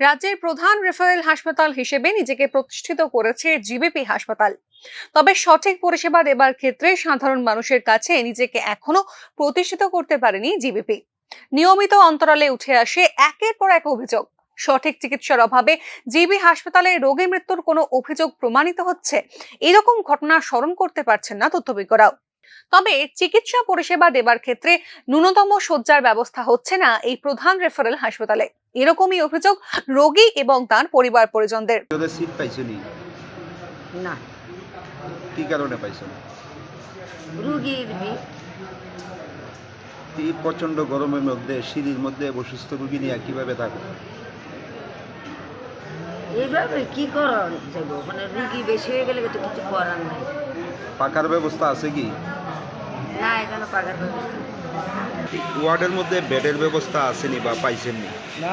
রাজ্যের প্রধান রেফারেল হাসপাতাল হিসেবে নিজেকে প্রতিষ্ঠিত করেছে জিবিপি হাসপাতাল। তবে সঠিক পরিষেবা দেবার ক্ষেত্রে সাধারণ মানুষের কাছে নিজেকে এখনো প্রতিষ্ঠিত করতে পারেনি জিবিপি। নিয়মিত অন্তরালে উঠে আসে একের পর এক অভিযোগ। সঠিক চিকিৎসার অভাবে জিবি হাসপাতালে রোগী মৃত্যুর কোনো অভিযোগ প্রমাণিত হচ্ছে, এরকম ঘটনা স্মরণ করতে পারছেন না তথ্যবিজ্ঞরাও। তবে চিকিৎসা পরিষেবা দেবার ক্ষেত্রে ন্যূনতম শয্যার ব্যবস্থা হচ্ছে না এই প্রধান রেফারেল হাসপাতালে, এরকমই অভিযোগ রোগী এবং তার পরিবার পরিজনদের। সিট পাইছনি না, কি কারণে পাইছনি? রুগীর এই প্রচন্ড গরমের মধ্যে সিঁড়ির মধ্যে অসুস্থ রুগী নিয়ে কিভাবে থাকো? এইভাবে কি করা যাবো, মানে রুগী বেশি হয়ে গেলে তো কিছু করার নাই। পাকার ব্যবস্থা আছে কি? না, এখানে পাকার ব্যবস্থা নেই। ওয়ার্ডের মধ্যে বেডের ব্যবস্থা আসেনি বা পাইছেননি? না,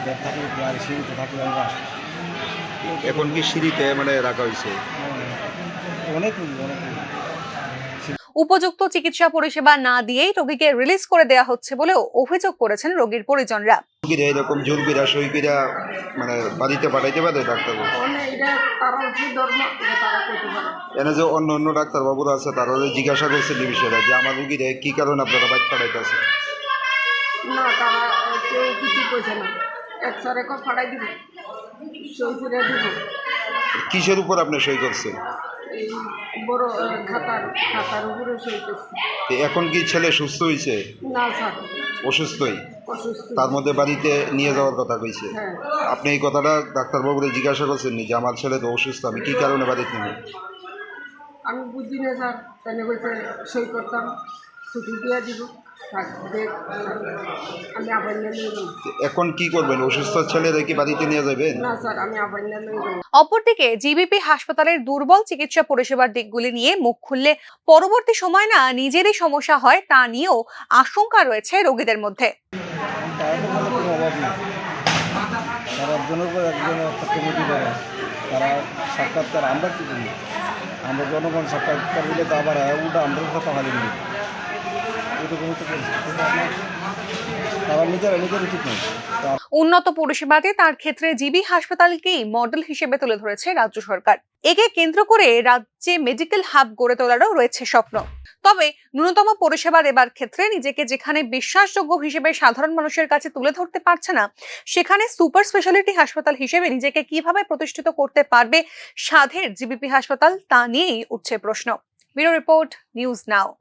বেড থাকে আর সিঁড়িতে থাকি আমরা। এখন কি সিঁড়িতে মানে রাখা হয়েছে? অনেক রুগী, অনেক রুগী। উপযুক্ত চিকিৎসা পরিষেবা না দিয়েই রোগীকে রিলিজ করে দেওয়া হচ্ছে বলেও অভিযোগ করেছেন রোগীর পরিজনরা। রুগীরা এরকম জরুরিরা সইকিরা মানে বাড়িতে পাঠাইতে পারে ডাক্তার? এনে যে অন্য অন্য ডাক্তারবাবুরা আছে তারা জিজ্ঞাসা করছেন এই বিষয়টা যে আমার রুগীরা কি কারণে আপনারা বাইক পাঠাইতেছে? না, তারা কেউ কিছু কইছে না। এক্সরে কো ফাড়াই দিব, সই করে দিব। কিসের উপর আপনি সই করছেন? এই বড় খাতার উপরে সই করছি। এখন কি ছেলে সুস্থ হয়েছে? না স্যার, অসুস্থই। অসুস্থ। তার মধ্যে বাড়িতে নিয়ে যাওয়ার কথা কইছে। হ্যাঁ। আপনি এই কথাটা ডাক্তারবাবুরে জিজ্ঞাসা করছেন যে আমার ছেলে তো অসুস্থ, আমি কি কারণে বাড়িতে নেব? আমি বুঝি না স্যার, তাই কইছে সই করতাম, ছুটি দিয়ে দিব। আমি আবার নিয়ে নেব। এখন কি করবেন? অসুস্থ ছেলেরা কি বাড়িতে নিয়ে যাবেন? না স্যার, আমি আবার নিয়ে নেব। অপরদিকে জিবিপি হাসপাতালের দুর্বল চিকিৎসা পরিষেবার দিকগুলি নিয়ে মুখ খুললে পরবর্তী সময় না নিজেরই সমস্যা হয় তা নিয়েও আশঙ্কা রয়েছে রোগীদের মধ্যে। কোনো অভাব নেই, তারা একজনের পর একজনের একটা কমিটি করে তারা সাক্ষাৎকার। আমরা কী করি? আমরা জনগণ সাক্ষাৎকার দিলে তো আবার উল্টা আমরাও কথা হারিয়ে নিই। এরকমই তো পরিস্থিতি, তারা নিজের ঠিক নেই। উন্নত পরিষেবাতে তার ক্ষেত্রে জিবি হাসপাতালকেই মডেল হিসেবে তুলে ধরেছে রাজ্য সরকার। একে কেন্দ্র করে রাজ্যে মেডিকেল হাব গড়ে তোলারও রয়েছে স্বপ্ন। তবে ন্যূনতম পরিষেবা দেবার ক্ষেত্রে নিজেকে যেখানে বিশ্বাসযোগ্য হিসেবে সাধারণ মানুষের কাছে তুলে ধরতে পারছে না, সেখানে সুপার স্পেশালিটি হাসপাতাল হিসেবে নিজেকে কিভাবে প্রতিষ্ঠিত করতে পারবে সাধের জিবিপি হাসপাতাল, তা নিয়েই উঠছে প্রশ্ন। Bureau report, news now.